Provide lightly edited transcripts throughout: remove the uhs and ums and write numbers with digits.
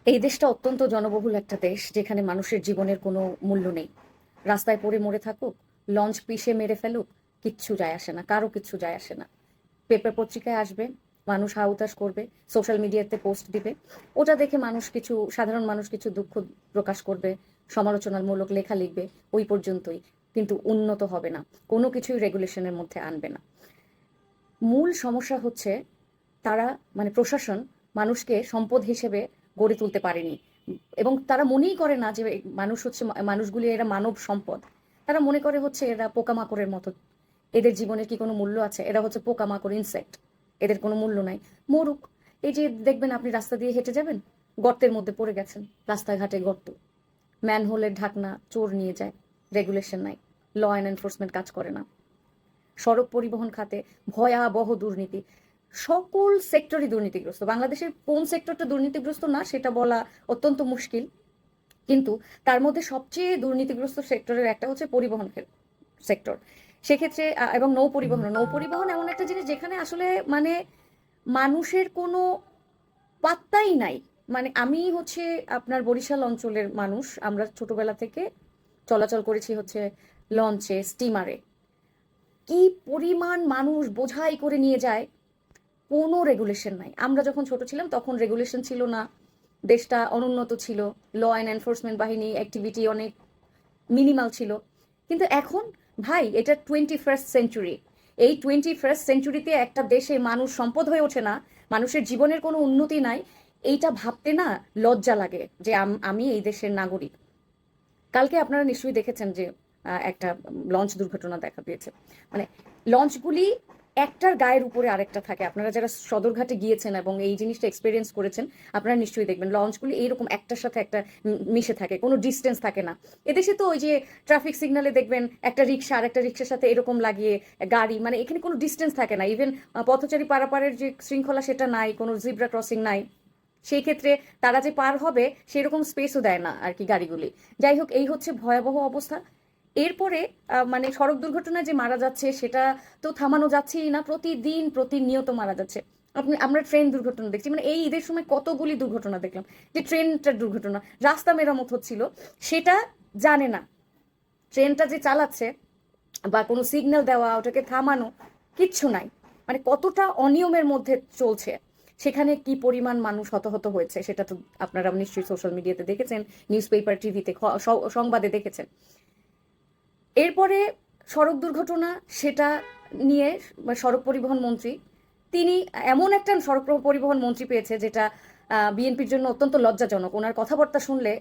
এই দেশটা অত্যন্ত জনবহুল একটা দেশ, যেখানে মানুষের জীবনের কোনো মূল্য নেই। রাস্তায় পড়ে মরে থাকুক, লঞ্চ পিষে মেরে ফেলুক, কিচ্ছু যায় আসে না, কারো কিচ্ছু যায় আসে না। পেপার পত্রিকায় আসবে, মানুষ হাউতাশ করবে, সোশ্যাল মিডিয়াতে পোস্ট দিবে, ওটা দেখে সাধারণ মানুষ কিছু দুঃখ প্রকাশ করবে, সমালোচনামূলক লেখা লিখবে, ওই পর্যন্তই। কিন্তু উন্নত হবে না, কোনো কিছুই রেগুলেশনের মধ্যে আনবে না। মূল সমস্যা হচ্ছে তারা, মানে প্রশাসন, মানুষকে সম্পদ হিসেবে গড়ে তুলতে পারেনি। এবং তারা মনেই করে না যে মানুষ হচ্ছে, মানুষগুলি এরা মানব সম্পদ। তারা মনে করে হচ্ছে এরা পোকামাকড়ের মতো, এদের জীবনের কি কোনো মূল্য আছে? এরা হচ্ছে পোকামাকড়, ইনসেক্ট, এদের কোনো মূল্য নাই। মরুক। এই যে দেখবেন, আপনি রাস্তা দিয়ে হেঁটে যাবেন, গর্তের মধ্যে পড়ে গেছেন, রাস্তাঘাটে গর্ত, ম্যানহোলের ঢাকনা চোর নিয়ে যায়, রেগুলেশন নাই, ল অ্যান্ড এনফোর্সমেন্ট কাজ করে না। সড়ক পরিবহন খাতে ভয়াবহ দুর্নীতি, সকল সেক্টরই দুর্নীতিগ্রস্ত। বাংলাদেশের কোন সেক্টরটা দুর্নীতিগ্রস্ত না সেটা বলা অত্যন্ত মুশকিল, কিন্তু তার মধ্যে সবচেয়ে দুর্নীতিগ্রস্ত সেক্টরের একটা হচ্ছে পরিবহন সেক্টর। সেক্ষেত্রে এবং নৌ পরিবহন এমন একটা জিনিস যেখানে আসলে মানে মানুষের কোনো পাত্তাই নাই। মানে আমি হচ্ছে আপনার বরিশাল অঞ্চলের মানুষ, আমরা ছোটবেলা থেকে চলাচল করেছি হচ্ছে লঞ্চে, স্টিমারে। কি পরিমাণ মানুষ বোঝাই করে নিয়ে যায়, কোনো রেগুলেশন নাই। আমরা যখন ছোট ছিলাম তখন রেগুলেশন ছিল না, দেশটা অনুন্নত ছিল, ল অ্যান্ড এনফোর্সমেন্ট বাহিনী অ্যাক্টিভিটি অনেক মিনিমাল ছিল। কিন্তু এখন ভাই, এটা 21st সেঞ্চুরি। এই 21st সেঞ্চুরিতে একটা দেশে মানুষ সম্পদ হয়ে ওঠে না, মানুষের জীবনের কোনো উন্নতি নাই, এইটা ভাবতে না লজ্জা লাগে যে আমি এই দেশের নাগরিক। কালকে আপনারা নিশ্চয়ই দেখেছেন যে একটা লঞ্চ দুর্ঘটনা দেখা দিয়েছে। মানে লঞ্চগুলি একটার গায়ের উপরে আরেকটা থাকে। আপনারা যারা সদরঘাটে গিয়েছেন এবং এই জিনিসটা এক্সপেরিয়েন্স করেছেন, আপনারা নিশ্চয়ই দেখবেন লঞ্চগুলি এইরকম একটার সাথে একটা মিশে থাকে, কোনো ডিস্টেন্স থাকে না। এদেশে তো ওই যে ট্রাফিক সিগন্যালে দেখবেন একটা রিক্সা আর একটা রিক্সার সাথে এরকম লাগিয়ে গাড়ি, মানে এখানে কোনো ডিস্টেন্স থাকে না। ইভেন পথচারী পারাপারের যে শৃঙ্খলা সেটা নাই, কোনো জিব্রা ক্রসিং নাই। সেই ক্ষেত্রে তারা যে পার হবে সেরকম স্পেসও দেয় না আর কি গাড়িগুলি। যাই হোক, এই হচ্ছে ভয়াবহ অবস্থা। এরপরে মানে সড়ক দুর্ঘটনায় যে মারা যাচ্ছে সেটা তো থামানো যাচ্ছেই না, প্রতিদিন প্রতিনিয়ত মারা যাচ্ছে। আমরা ট্রেন দুর্ঘটনা দেখছি, মানে এই ঈদের সময় কতগুলি দুর্ঘটনা দেখলাম, যে ট্রেনটার দুর্ঘটনা, রাস্তা মেরামত হচ্ছিল, সেটা জানে না ট্রেনটা যে চালাচ্ছে, বা কোনো সিগন্যাল দেওয়া, ওটাকে থামানো, কিচ্ছু নাই। মানে কতটা অনিয়মের মধ্যে চলছে, সেখানে কি পরিমাণ মানুষ হতাহত হয়েছে সেটা তো আপনারা নিশ্চয়ই সোশ্যাল মিডিয়াতে দেখেছেন, নিউজ পেপার, টিভিতে, সংবাদে দেখেছেন। এরপরে সড়ক দুর্ঘটনা, সেটা নিয়ে সড়ক পরিবহন মন্ত্রী, তিনি এমন একটা সড়ক পরিবহন মন্ত্রী পেয়েছে যেটা বিএনপির জন্য অত্যন্ত লজ্জাজনক। ওনার কথাবার্তা শুনলে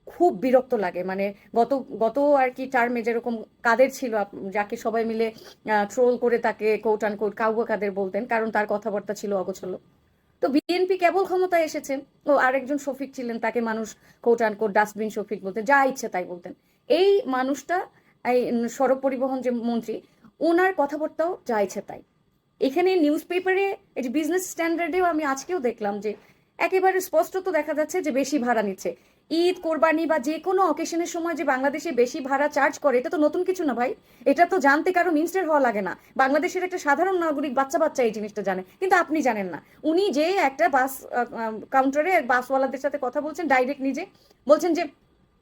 খুব বিরক্ত লাগে। মানে গত গত আর কি টার্মে যেরকম কাদের ছিল, যাকে সবাই মিলে ট্রোল করে তাকে কোট আন কোট কাউয়া কাদের বলতেন, কারণ তার কথাবার্তা ছিল অগোছলো। তো বিএনপি কেবল ক্ষমতায় এসেছে, ও আরেকজন শফিক ছিলেন, তাকে মানুষ কোট আন কোট ডাস্টবিন শফিক বলতেন, যা ইচ্ছে তাই বলতেন। এই মানুষটা, এই সড়ক পরিবহন যে মন্ত্রী, ওনার কথাবার্তাও যা ইচ্ছে তাই। এখানে নিউজ পেপারে, এই যে বিজনেস স্ট্যান্ডার্ডেও আমি আজকেও দেখলাম যে একেবারে স্পষ্টত দেখা যাচ্ছে যে বেশি ভাড়া নিচ্ছে। ঈদ, কোরবানি বা যে কোনো অকেশনের সময় যে বাংলাদেশে বেশি ভাড়া চার্জ করে, এটা তো নতুন কিছু না ভাই। এটা তো জানতে কারো মিনিস্টার হওয়া লাগে না, বাংলাদেশের একটা সাধারণ নাগরিক, বাচ্চা বাচ্চা এই জিনিসটা জানে, কিন্তু আপনি জানেন না। উনি যে একটা বাস কাউন্টারে বাসওয়ালাদের সাথে কথা বলছেন, ডাইরেক্ট নিজে বলছেন যে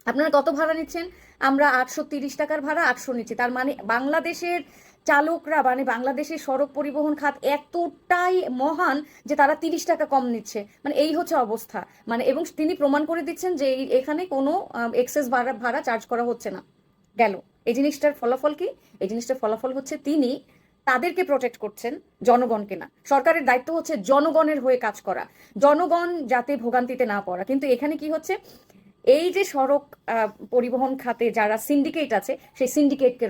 আপনারা কত ভাড়া নিচ্ছেন? আমরা 830 টাকার ভাড়া 800 নিচ্ছি। তার মানে বাংলাদেশের চালকরা, মানে বাংলাদেশের সড়ক পরিবহন খাত এতটাই মহান যে তারা 30 টাকা কম নিচ্ছে। মানে এই হচ্ছে অবস্থা। মানে এবং তিনি প্রমাণ করে দিচ্ছেন যে এখানে কোনো এক্সেস ভাড়া ভাড়া চার্জ করা হচ্ছে না। গেল। এই জিনিসটার ফলাফল কি? এই জিনিসটার ফলাফল হচ্ছে তিনি তাদেরকে প্রোটেক্ট করছেন, জনগণকে না। সরকারের দায়িত্ব হচ্ছে জনগণের হয়ে কাজ করা, জনগণ যাতে ভোগান্তিতে না পড়া। কিন্তু এখানে কি হচ্ছে, এই যে সড়ক পরিবহন খাতে যারা সিন্ডিকেট আছে, সেই সিন্ডিকেটকে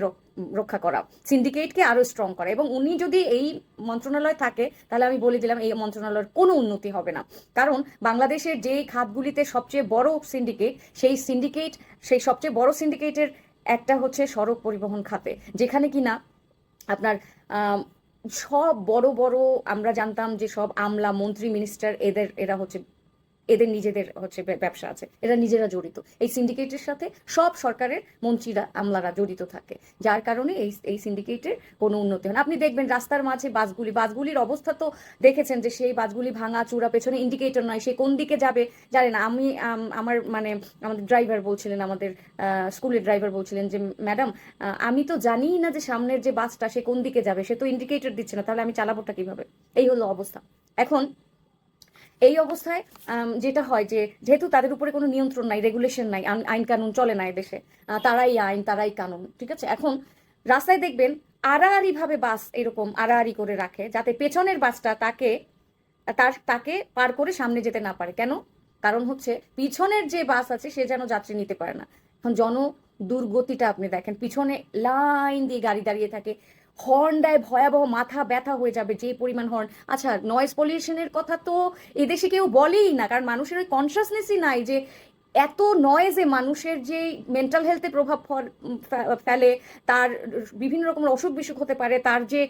রক্ষা করা, সিন্ডিকেটকে আরো স্ট্রং করা। এবং উনি যদি এই মন্ত্রণালয় থাকে, তাহলে আমি বলে দিলাম এই মন্ত্রণালয়ের কোনো উন্নতি হবে না। কারণ বাংলাদেশের যেই খাতগুলিতে সবচেয়ে বড় সিন্ডিকেট, সেই সবচেয়ে বড় সিন্ডিকেটের একটা হচ্ছে সড়ক পরিবহন খাতে, যেখানে কিনা আপনার আহ, সব বড় বড়, আমরা জানতাম যে সব আমলা, মন্ত্রী, মিনিস্টার, এরা হচ্ছে এদের নিজেদের হচ্ছে ব্যবসা আছে, এরা নিজেরা জড়িত এই সিন্ডিকেটের সাথে। সব সরকারের মন্ত্রীরা আমলারা জড়িত থাকে, যার কারণে এই সিন্ডিকেটের কোনো উন্নতি হয় না। আপনি দেখবেন রাস্তার মাঝে বাসগুলির অবস্থা তো দেখেছেন, যে সেই বাসগুলি ভাঙা চূড়া, পেছনে ইন্ডিকেটর নয়, সে কোন দিকে যাবে জানে না। আমার মানে আমাদের ড্রাইভার বলছিলেন, আমাদের স্কুলের ড্রাইভার বলছিলেন যে ম্যাডাম, আমি তো জানিই না যে সামনের যে বাসটা সে কোন দিকে যাবে, সে তো ইন্ডিকেটর দিচ্ছে না, তাহলে আমি চালাবোটা কিভাবে? এই হলো অবস্থা এখন। এই অবস্থায় যেটা হয় যে যেহেতু তাদের উপরে কোনো নিয়ন্ত্রণ নাই, রেগুলেশন নাই, আইন কানুন চলে না এদেশে, তারাই আইন তারাই কানুন, ঠিক আছে। এখন রাস্তায় দেখবেন আড়াআড়ি ভাবে বাস এরকম আড়াআড়ি করে রাখে, যাতে পেছনের বাসটা তাকে পার করে সামনে যেতে না পারে। কেন? কারণ হচ্ছে পিছনের যে বাস আছে সে যেন যাত্রী নিতে পারে না। এখন দুর্গতিটা আপনি দেখেন, পিছনে লাইন দিয়ে গাড়ি দাঁড়িয়ে থাকে, হর্ন দেয় ভয়াবহ, মাথা ব্যথা হয়ে যাবে যে পরিমাণ হর্ন। আচ্ছা, নয়েজ পলিউশনের কথা তো এদেশে কেউ বলেই না, কারণ মানুষের ওই কনসাসনেসই নাই যে এত নয়েজে মানুষের যে মেন্টাল হেলথে প্রভাব ফেলে, তার বিভিন্ন রকমের অসুখ বিসুখ হতে পারে, তার যে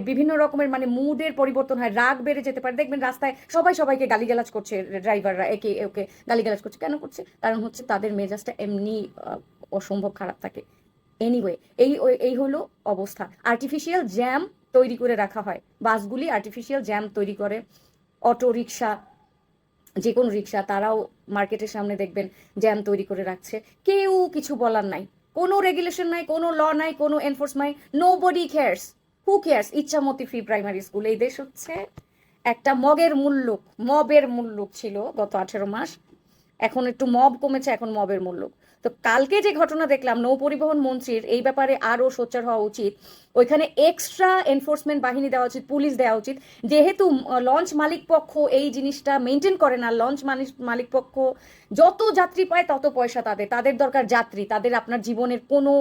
বিভিন্ন রকমের মানে মুডের পরিবর্তন হয়, রাগ বেড়ে যেতে পারে। দেখবেন রাস্তায় সবাইকে গালিগালাজ করছে, ড্রাইভাররা একে ওকে গালিগালাজ করছে। কেন করছে? কারণ হচ্ছে তাদের মেজাজটা এমনি অসম্ভব খারাপ থাকে। এনিওয়ে, এই হলো অবস্থা। আর্টিফিশিয়াল জ্যাম তৈরি করে রাখা হয়, বাসগুলি আর্টিফিশিয়াল জ্যাম তৈরি করে। অটো রিক্সা, যে কোনো রিক্সা, তারাও মার্কেটের সামনে দেখবেন জ্যাম তৈরি করে রাখছে, কেউ কিছু বলার নাই, কোনো রেগুলেশন নাই, কোনো ল নাই, কোনো এনফোর্স নাই, nobody cares. Who cares? Ichamati free primary school. এই দেশ হচ্ছে একটা মবের মুল্লুক ছিল গত 18 মাস, এখন একটু মব কমেছে, এখন মবের মূল্য। তো কালকে যে ঘটনা দেখলাম, নৌ পরিবহন মন্ত্রীর এই ব্যাপারে আরো সোচ্চার হওয়া উচিত, ওইখানে এক্সট্রা এনফোর্সমেন্ট বাহিনী দেওয়া উচিত, পুলিশ দেওয়া উচিত। যেহেতু লঞ্চ মালিক পক্ষ এই জিনিসটা মেনটেন করে না, লঞ্চ মালিক পক্ষ যত যাত্রী পায় তত পয়সা তাদের দরকার যাত্রী, তাদের আপনার জীবনের কোনো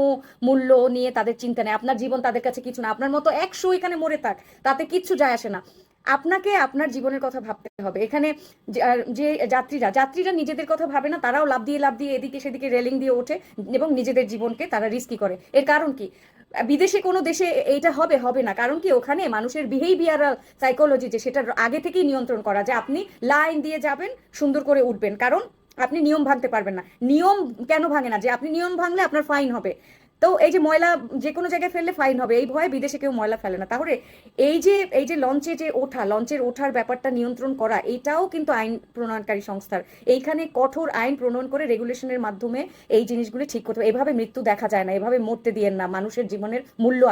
মূল্য নিয়ে তাদের চিন্তা নেই। আপনার জীবন তাদের কাছে কিছু না, আপনার মতো 100 এখানে মরে থাক, তাতে কিচ্ছু যায় আসে না। আপনাকে আপনার জীবনের কথা ভাবতে হবে। এখানে যে যাত্রীরা নিজেদের কথা ভাবে না, তারাও লাভ দিয়ে এদিকে সেদিকে রেলিং দিয়ে ওঠে এবং নিজেদের জীবনকে তারা রিস্কি করে। এর কারণ কি? বিদেশে কোনো দেশে এইটা হবে না। কারণ কি? ওখানে মানুষের বিহেভিয়ারাল সাইকোলজি যে সেটা আগে থেকেই নিয়ন্ত্রণ করা, যে আপনি লাইন দিয়ে যাবেন, সুন্দর করে উঠবেন, কারণ আপনি নিয়ম ভাঙতে পারবেন না। নিয়ম কেন ভাঙে না? যে আপনি নিয়ম ভাঙলে আপনার ফাইন হবে। তো এই যে ময়লা যে কোনো জায়গায় ফেললে ফাইন হবে, এই ভয়ে বিদেশে কেউ ময়লা ফেলে না। তাহলে এই যে লঞ্চের ওঠার ব্যাপারটা নিয়ন্ত্রণ করা, এটাও কিন্তু আইন প্রণয়নকারী সংস্থার। এইখানে কঠোর আইন প্রণয়ন করে রেগুলেশনের মাধ্যমে এই জিনিসগুলি ঠিক করতে হবে। এভাবে মৃত্যু দেখা যায় না, এভাবে মরতে দিয়েন না, মানুষের জীবনের মূল্য